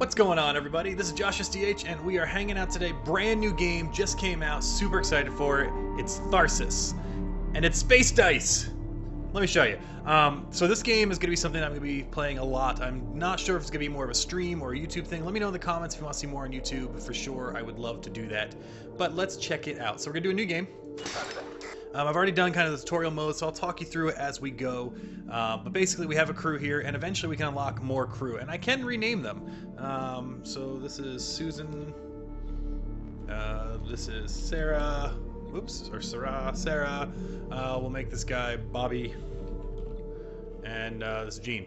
What's going on, everybody? This is Josh SDH, and we are hanging out today. Brand new game just came out. Super excited for it. It's Tharsis, and it's space dice. Let me show you. So this game is going to be something I'm going to be playing a lot. I'm not sure if it's going to be more of a stream or a YouTube thing. Let me know in the comments if you want to see more on YouTube. For sure, I would love to do that. But let's check it out. So we're going to do a new game. I've already done kind of the tutorial mode, so I'll talk you through it as we go. But basically, we have a crew here, and eventually we can unlock more crew. And I can rename them. So this is Susan. This is Sarah. Oops, or Sarah. We'll make this guy Bobby. And this is Gene.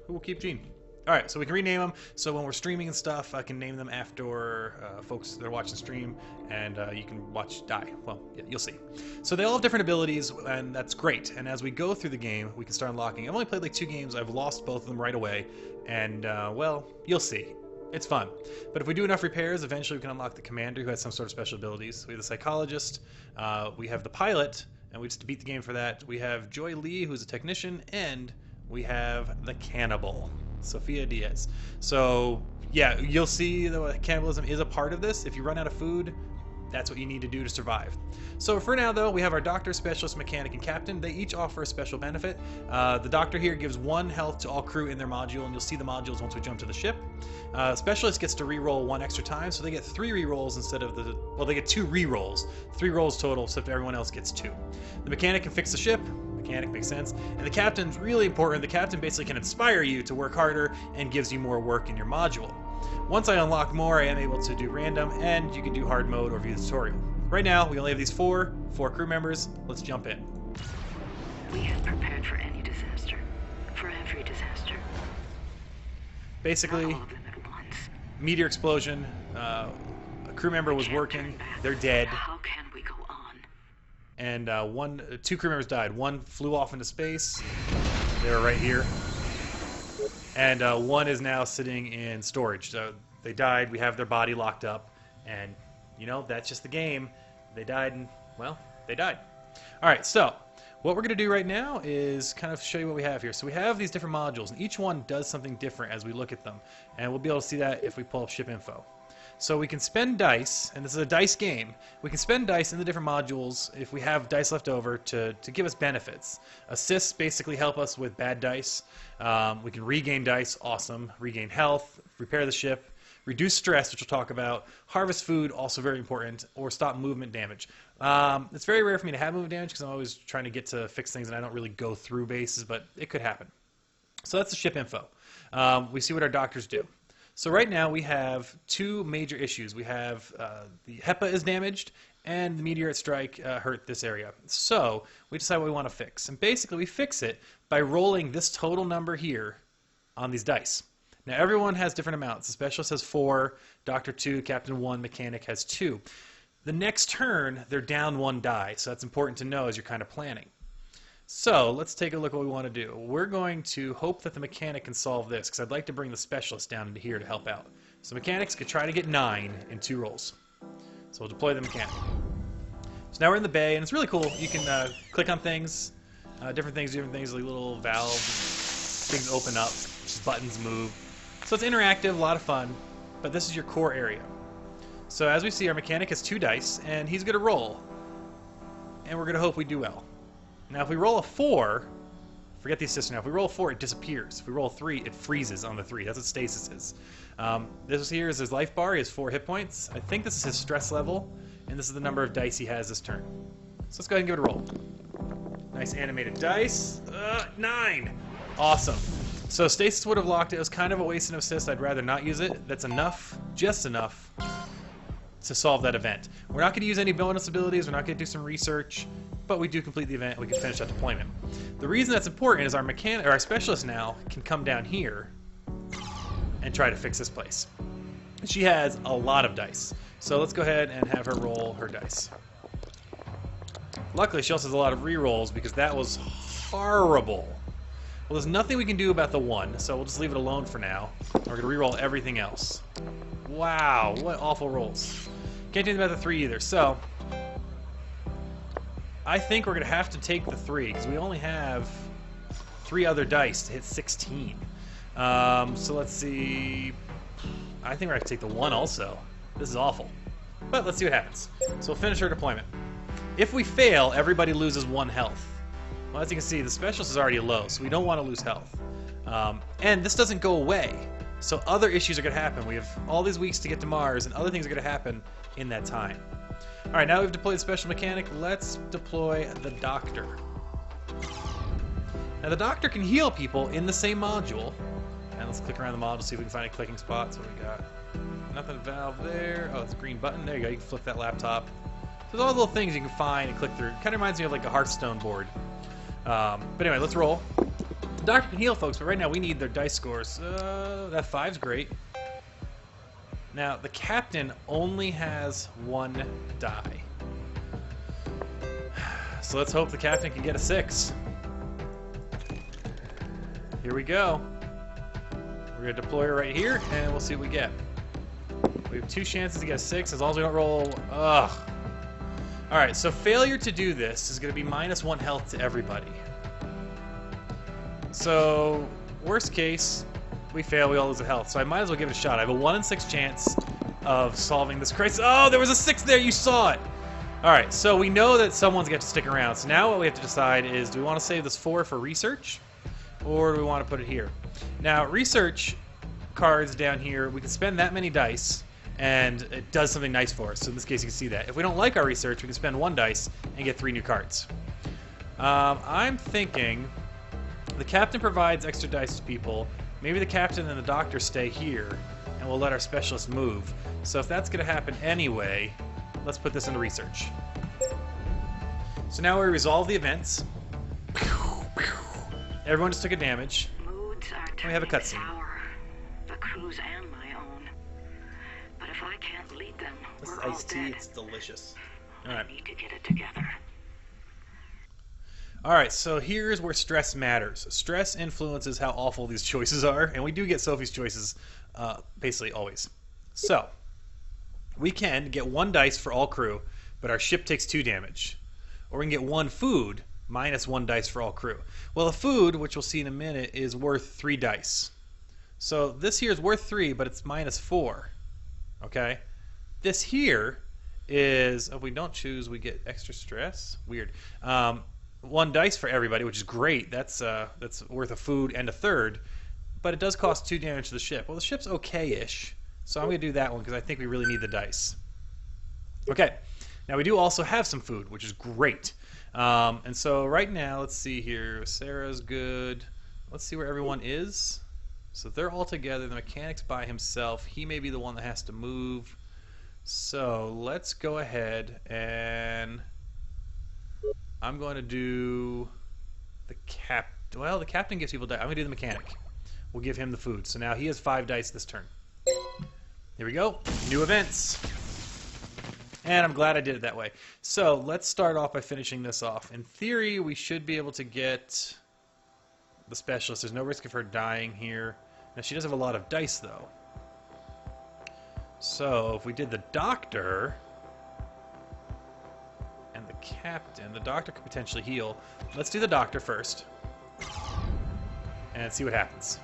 Who will keep Gene? Alright, so we can rename them, so when we're streaming and stuff, I can name them after folks that are watching the stream, and you can watch die. Well, yeah, you'll see. So they all have different abilities, and that's great. And as we go through the game, we can start unlocking. I've only played like 2 games. I've lost both of them right away, and, well, you'll see. It's fun. But if we do enough repairs, eventually we can unlock the commander, who has some sort of special abilities. We have the psychologist, we have the pilot, and we just beat the game for that. We have Joy Lee, who's a technician, and we have the cannibal. Sophia Diaz. So yeah, you'll see that cannibalism is a part of this. If you run out of food, that's what you need to do to survive. So for now though, we have our doctor, specialist, mechanic, and captain. They each offer a special benefit. The doctor here gives 1 health to all crew in their module, and you'll see the modules once we jump to the ship. Specialist gets to re-roll 1 extra time, so they get 3 re-rolls instead of the, well, they get 2 re-rolls. 3 rolls total, except everyone else gets 2. The mechanic can fix the ship. Mechanic makes sense. And the captain's really important. The captain basically can inspire you to work harder and gives you more work in your module. Once I unlock more, I am able to do random, and you can do hard mode or view the tutorial. Right now, we only have these 4 crew members. Let's jump in. We have prepared for any disaster. For every disaster. Basically, Not all of them at once. meteor explosion. A crew member was working. They're dead. How can we go on? And 2 crew members died. 1 flew off into space. They were right here. And 1 is now sitting in storage. So they died. We have their body locked up. And, you know, that's just the game. They died, and, well, they died. All right, so what we're going to do right now is kind of show you what we have here. So we have these different modules, and each one does something different as we look at them. And we'll be able to see that if we pull up ship info. So we can spend dice, and this is a dice game. We can spend dice in the different modules if we have dice left over to give us benefits. Assists basically help us with bad dice. We can regain dice, awesome. Regain health, repair the ship, reduce stress, which we'll talk about. Harvest food, also very important, or stop movement damage. It's very rare for me to have movement damage because I'm always trying to get to fix things and I don't really go through bases, but it could happen. So that's the ship info. We see what our doctors do. So right now we have 2 major issues. We have the HEPA is damaged and the meteorite strike hurt this area. So we decide what we want to fix. And basically we fix it by rolling this total number here on these dice. Now everyone has different amounts. The specialist has 4, doctor 2, captain 1, mechanic has 2. The next turn they're down 1 die. So that's important to know as you're kind of planning. So let's take a look at what we want to do. We're going to hope that the mechanic can solve this, because I'd like to bring the specialist down into here to help out. So mechanics could try to get 9 in 2 rolls. So we'll deploy the mechanic. So now we're in the bay, and it's really cool. You can click on things, different things, like little valves, things open up, buttons move. So it's interactive, a lot of fun, but this is your core area. So as we see, our mechanic has 2 dice, and he's going to roll. And we're going to hope we do well. Now, if we roll a 4, forget the assist now. If we roll a 4, it disappears. If we roll a 3, it freezes on the 3. That's what stasis is. This here is his life bar. He has 4 hit points. I think this is his stress level, and this is the number of dice he has this turn. So let's go ahead and give it a roll. Nice animated dice. 9! Awesome. So stasis would have locked it. It was kind of a waste of assist. I'd rather not use it. That's enough, just enough, to solve that event. We're not going to use any bonus abilities. We're not going to do some research. But we do complete the event, we can finish that deployment. The reason that's important is our specialist now can come down here and try to fix this place. She has a lot of dice. So let's go ahead and have her roll her dice. Luckily, she also has a lot of re-rolls because that was horrible. Well, there's nothing we can do about the 1, so we'll just leave it alone for now. We're going to re-roll everything else. Wow, what awful rolls. Can't do anything about the 3 either, so I think we're going to have to take the 3 because we only have 3 other dice to hit 16. So let's see. I think we're going to take the 1 also. This is awful. But let's see what happens. So we'll finish our deployment. If we fail, everybody loses 1 health. Well, as you can see, the specialist is already low, so we don't want to lose health. And this doesn't go away. So other issues are going to happen. We have all these weeks to get to Mars, and other things are going to happen in that time. All right, now we've deployed the special mechanic. Let's deploy the doctor. Now the doctor can heal people in the same module. And let's click around the module, see if we can find a clicking spot. So we got nothing valve there. Oh, it's a green button. There you go. You can flip that laptop. So there's all the little things you can find and click through. Kind of reminds me of like a Hearthstone board. But anyway, let's roll. The doctor can heal folks, but right now we need their dice scores. That 5's great. Now, the captain only has 1 die. So let's hope the captain can get a 6. Here we go. We're going to deploy her right here, and we'll see what we get. We have 2 chances to get a 6, as long as we don't roll... Ugh. Alright, so failure to do this is going to be -1 health to everybody. So, worst case, we fail, we all lose a health. So I might as well give it a shot. I have a 1 in 6 chance of solving this crisis. Oh, there was a 6 there, you saw it! Alright, so we know that someone's got to stick around. So now what we have to decide is, do we want to save this 4 for research? Or do we want to put it here? Now, research cards down here, we can spend that many dice, and it does something nice for us. So in this case, you can see that. If we don't like our research, we can spend 1 dice and get 3 new cards. I'm thinking the captain provides extra dice to people. Maybe the captain and the doctor stay here, and we'll let our specialist move. So if that's going to happen anyway, let's put this into research. So now we resolve the events. Everyone just took a damage. Moods are We have a cutscene. sour, the crew's and my own. But if I can't lead them, This is we're all iced tea. dead. It's delicious. I All right. need to get it together. All right, so here's where stress matters. Stress influences how awful these choices are, and we do get Sophie's choices basically always. So, we can get 1 dice for all crew, but our ship takes 2 damage. Or we can get 1 food, -1 dice for all crew. Well, the food, which we'll see in a minute, is worth 3 dice. So this here is worth 3, but it's -4. Okay? This here is, if we don't choose, we get extra stress. Weird. 1 dice for everybody, which is great. That's worth a food and a 3rd, but it does cost 2 damage to the ship. Well, the ship's okay-ish, so I'm going to do that one because I think we really need the dice. Okay, now we do also have some food, which is great. And so right now, let's see here. Sarah's good. Let's see where everyone is. So they're all together. The mechanic's by himself. He may be the one that has to move. So let's go ahead and... I'm going to do the Well, the captain gives people dice. I'm going to do the mechanic. We'll give him the food. So now he has 5 dice this turn. Here we go. New events. And I'm glad I did it that way. So let's start off by finishing this off. In theory, we should be able to get the specialist. There's no risk of her dying here. Now, she does have a lot of dice, though. So if we did the doctor... and the captain. The doctor could potentially heal. Let's do the doctor first. And see what happens.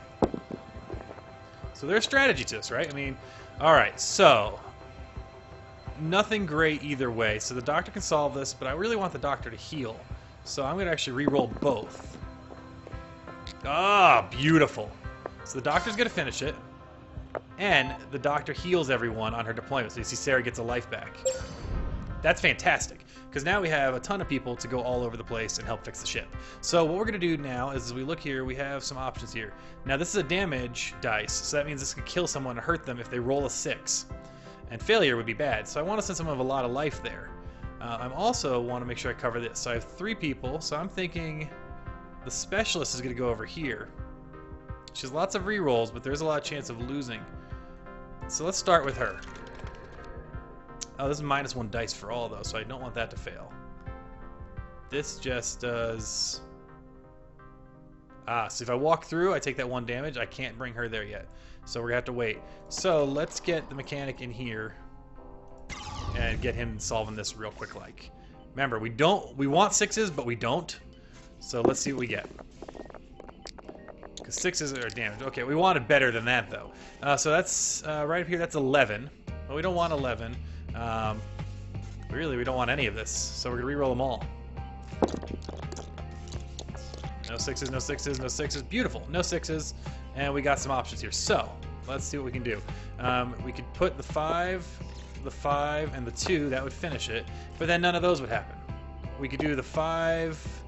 So there's strategy to this, right? I mean, alright, so... nothing great either way. So the doctor can solve this, but I really want the doctor to heal. So I'm going to actually re-roll both. Ah, beautiful. So the doctor's going to finish it. And the doctor heals everyone on her deployment. So you see Sarah gets a life back. That's fantastic, because now we have a ton of people to go all over the place and help fix the ship. So what we're going to do now is, as we look here, we have some options here. Now this is a damage dice, so that means this can kill someone or hurt them if they roll a 6. And failure would be bad, so I want to send someone with a lot of life there. I also want to make sure I cover this. So I have 3 people, so I'm thinking the specialist is going to go over here. She has lots of rerolls, but there's a lot of chance of losing. So let's start with her. Oh, this is -1 dice for all, though, so I don't want that to fail. This just does... so if I walk through, I take that 1 damage. I can't bring her there yet, so we're going to have to wait. So let's get the mechanic in here and get him solving this real quick like. Remember, we want 6s, but we don't. So let's see what we get. Because 6s are damaged. Okay, we wanted better than that, though. So that's right up here. That's 11. Well, we don't want 11. Really, we don't want any of this. So we're going to re-roll them all. No 6s, no 6s, no 6s. Beautiful. No 6s. And we got some options here. So let's see what we can do. We could put the 5, and the 2. That would finish it. But then none of those would happen. We could do the 5...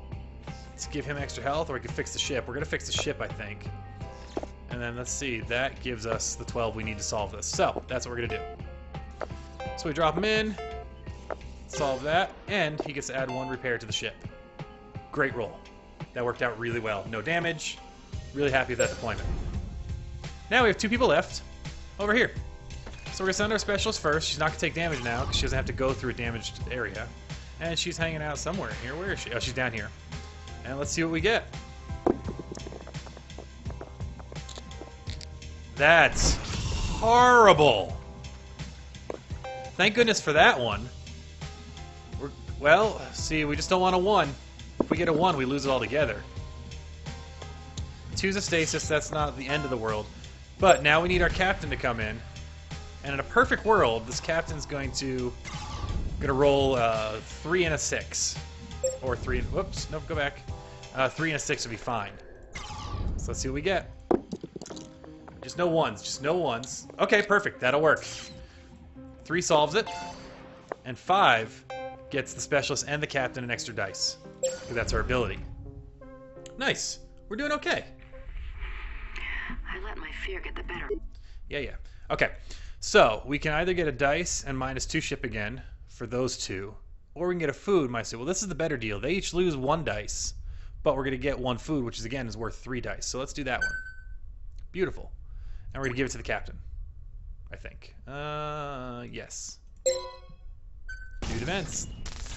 to give him extra health, or we could fix the ship. We're going to fix the ship, I think. And then let's see. That gives us the 12 we need to solve this. So that's what we're going to do. So we drop him in, solve that, and he gets to add 1 repair to the ship. Great roll. That worked out really well. No damage. Really happy with that deployment. Now we have 2 people left over here. So we're going to send our specialist first. She's not going to take damage now because she doesn't have to go through a damaged area. And she's hanging out somewhere in here. Where is she? Oh, she's down here. And let's see what we get. That's horrible. Thank goodness for that one. Well, see, we just don't want a 1. If we get a 1, we lose it altogether. 2's a stasis. That's not the end of the world. But now we need our captain to come in. And in a perfect world, this captain's going to roll 3 and a 6. Or 3. Whoops. Nope, go back. 3 and a 6 would be fine. So let's see what we get. Just no 1s. Just no 1s. Okay, perfect. That'll work. 3 solves it. And 5 gets the specialist and the captain an extra dice. Because that's our ability. Nice. We're doing okay. I let my fear get the better. Yeah. Okay. So we can either get a dice and -2 ship again for those 2. Or we can get a food, -2. Well, this is the better deal. They each lose 1 dice. But we're going to get 1 food, which is, again, is worth 3 dice. So let's do that one. Beautiful. And we're going to give it to the captain. I think. Yes. Dude events.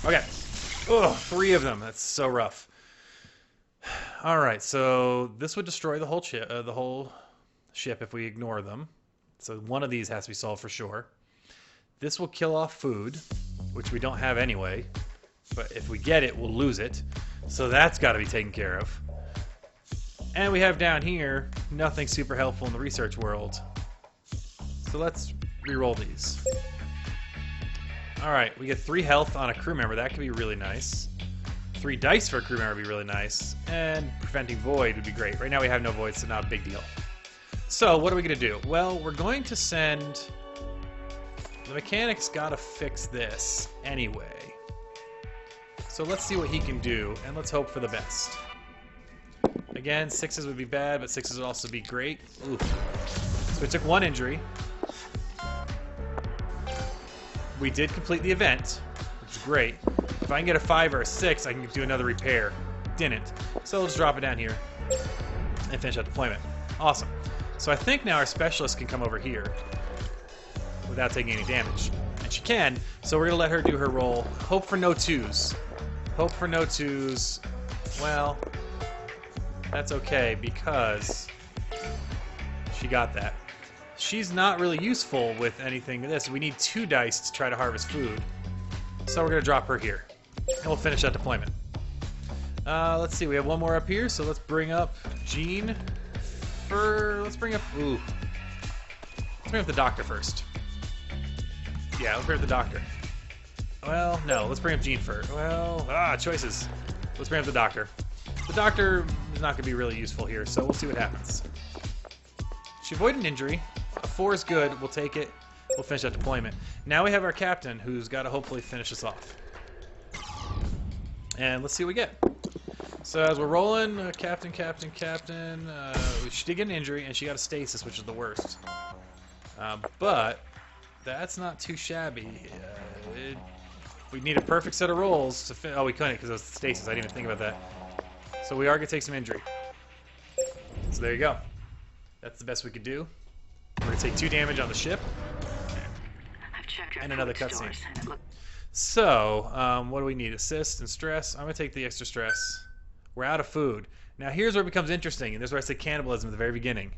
Okay. Ugh, 3 of them. That's so rough. All right, so this would destroy the whole ship if we ignore them. So one of these has to be solved for sure. This will kill off food, which we don't have anyway. But if we get it, we'll lose it. So that's got to be taken care of. And we have down here nothing super helpful in the research world. So let's re-roll these. Alright, we get 3 health on a crew member. That could be really nice. 3 dice for a crew member would be really nice. And preventing void would be great. Right now we have no void, so not a big deal. So what are we going to do? Well, we're going to send... The mechanic's got to fix this anyway. So let's see what he can do, and let's hope for the best. Again, 6s would be bad, but 6s would also be great. Oof. So we took 1 injury. We did complete the event, which is great. If I can get a 5 or a 6, I can do another repair. Didn't. So let's drop it down here and finish out deployment. Awesome. So I think now our specialist can come over here without taking any damage. And she can, so we're going to let her do her roll. Hope for no 2s. Hope for no 2s. Well, that's okay because she got that. She's not really useful with anything this. We need 2 dice to try to harvest food. So we're going to drop her here. And we'll finish that deployment. Let's see, we have 1 more up here, so let's bring up Jean. Let's bring up the doctor first. Yeah, let's bring up the doctor. Well, no, let's bring up Jean first. Well, choices. Let's bring up the doctor. The doctor is not going to be really useful here, so we'll see what happens. She avoided an injury. A 4 is good. We'll take it. We'll finish that deployment. Now we have our captain, who's got to hopefully finish us off. And let's see what we get. So as we're rolling, captain. She did get an injury, and she got a stasis, which is the worst. But that's not too shabby. We need a perfect set of rolls to oh, we couldn't because it was stasis. I didn't even think about that. So we are going to take some injury. So there you go. That's the best we could do. We're going to take 2 damage on the ship. And another cutscene. So, what do we need? Assist and stress. I'm going to take the extra stress. We're out of food. Now here's where it becomes interesting, and this is where I said cannibalism at the very beginning.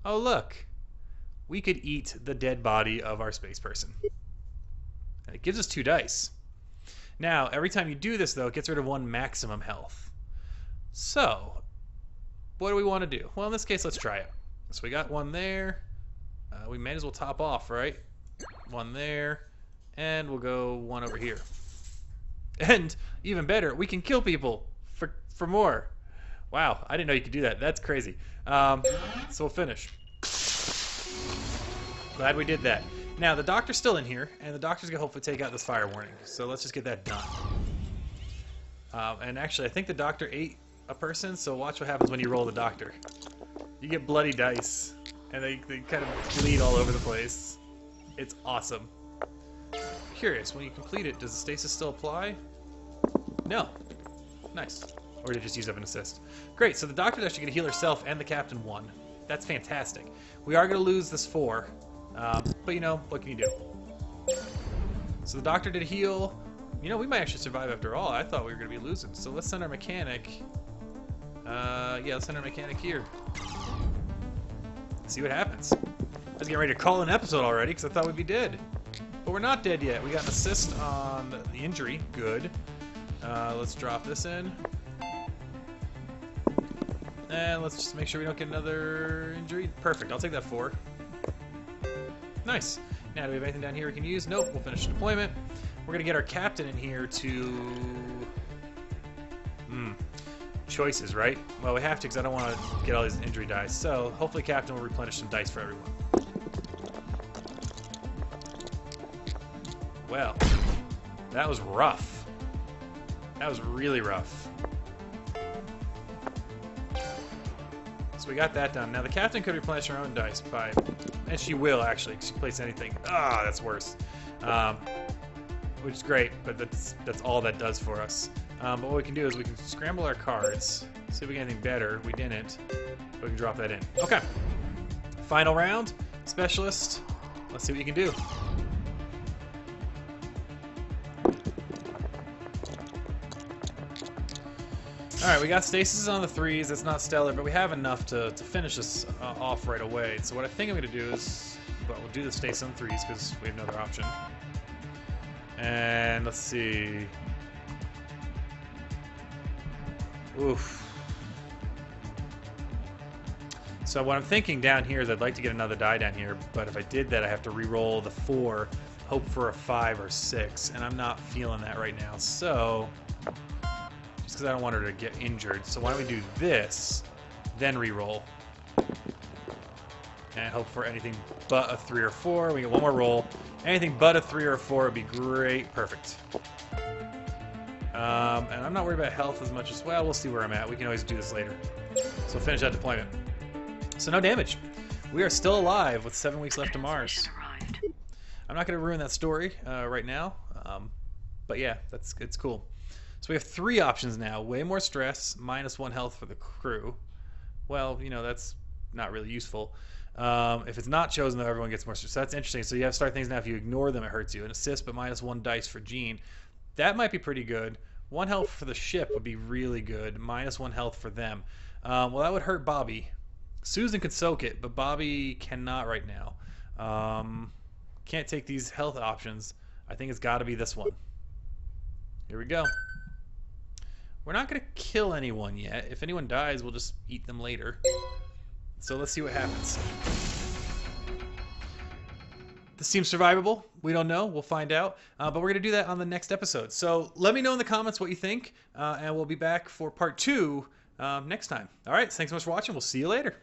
Oh look. We could eat the dead body of our space person. And it gives us 2 dice. Now, every time you do this, though, it gets rid of 1 maximum health. So, what do we want to do? Well, in this case, let's try it. So we got one there. We may as well top off, right? One there. And we'll go one over here. And even better, we can kill people for more. Wow, I didn't know you could do that. That's crazy. So we'll finish. Glad we did that. Now, the doctor's still in here, and the doctor's going to hopefully take out this fire warning. So let's just get that done. And actually, I think the doctor ate a person, so watch what happens when you roll the doctor. You get bloody dice, and they kind of bleed all over the place. It's awesome. Curious, when you complete it, does the stasis still apply? No. Nice. Or did it just use up an assist? Great, so the doctor's actually going to heal herself, and the captain won. That's fantastic. We are going to lose this 4, but you know, what can you do? So the doctor did heal. You know, we might actually survive after all. I thought we were going to be losing. So let's send our mechanic. Yeah, let's send our mechanic here. See what happens. I was getting ready to call an episode already because I thought we'd be dead. But we're not dead yet. We got an assist on the injury. Good. Let's drop this in. And let's just make sure we don't get another injury. Perfect. I'll take that 4. Nice. Now, do we have anything down here we can use? Nope. We'll finish deployment. We're going to get our captain in here to... choices, right? Well, we have to because I don't want to get all these injury dice. So, hopefully captain will replenish some dice for everyone. Well, that was rough. That was really rough. So we got that done. Now, the captain could replenish her own dice by... And she will, actually, because she can place anything. Ah, that's worse. Which is great, but that's all that does for us. But what we can do is we can scramble our cards, see if we get anything better. We didn't, but we can drop that in. Okay. Final round. Specialist. Let's see what you can do. Alright, we got stasis on the 3s. That's not stellar, but we have enough to finish this off right away. So what I think I'm going to do is, well, we'll do the stasis on 3s because we have no other option. And let's see. Oof. So what I'm thinking down here is I'd like to get another die down here, but if I did that, I have to re-roll the 4, hope for a 5 or 6, and I'm not feeling that right now. So, just because I don't want her to get injured, so why don't we do this, then re-roll, and hope for anything but a 3 or 4. We get one more roll. Anything but a 3 or a 4 would be great. Perfect. And I'm not worried about health as much as, well, we'll see where I'm at. We can always do this later. So finish that deployment. So no damage. We are still alive with 7 weeks left to Mars. I'm not going to ruin that story right now. But yeah, it's cool. So we have 3 options now. Way more stress, -1 health for the crew. Well, you know, that's not really useful. If it's not chosen, though, everyone gets more stress. So that's interesting. So you have to start things now. If you ignore them, it hurts you. An assist, but -1 dice for Gene. That might be pretty good. 1 health for the ship would be really good. -1 health for them. Well, that would hurt Bobby. Susan could soak it, but Bobby cannot right now. Can't take these health options. I think it's got to be this one. Here we go. We're not going to kill anyone yet. If anyone dies, we'll just eat them later. So let's see what happens. This seems survivable. We don't know. We'll find out. But we're going to do that on the next episode. So let me know in the comments what you think. And we'll be back for part 2 next time. All right. Thanks so much for watching. We'll see you later.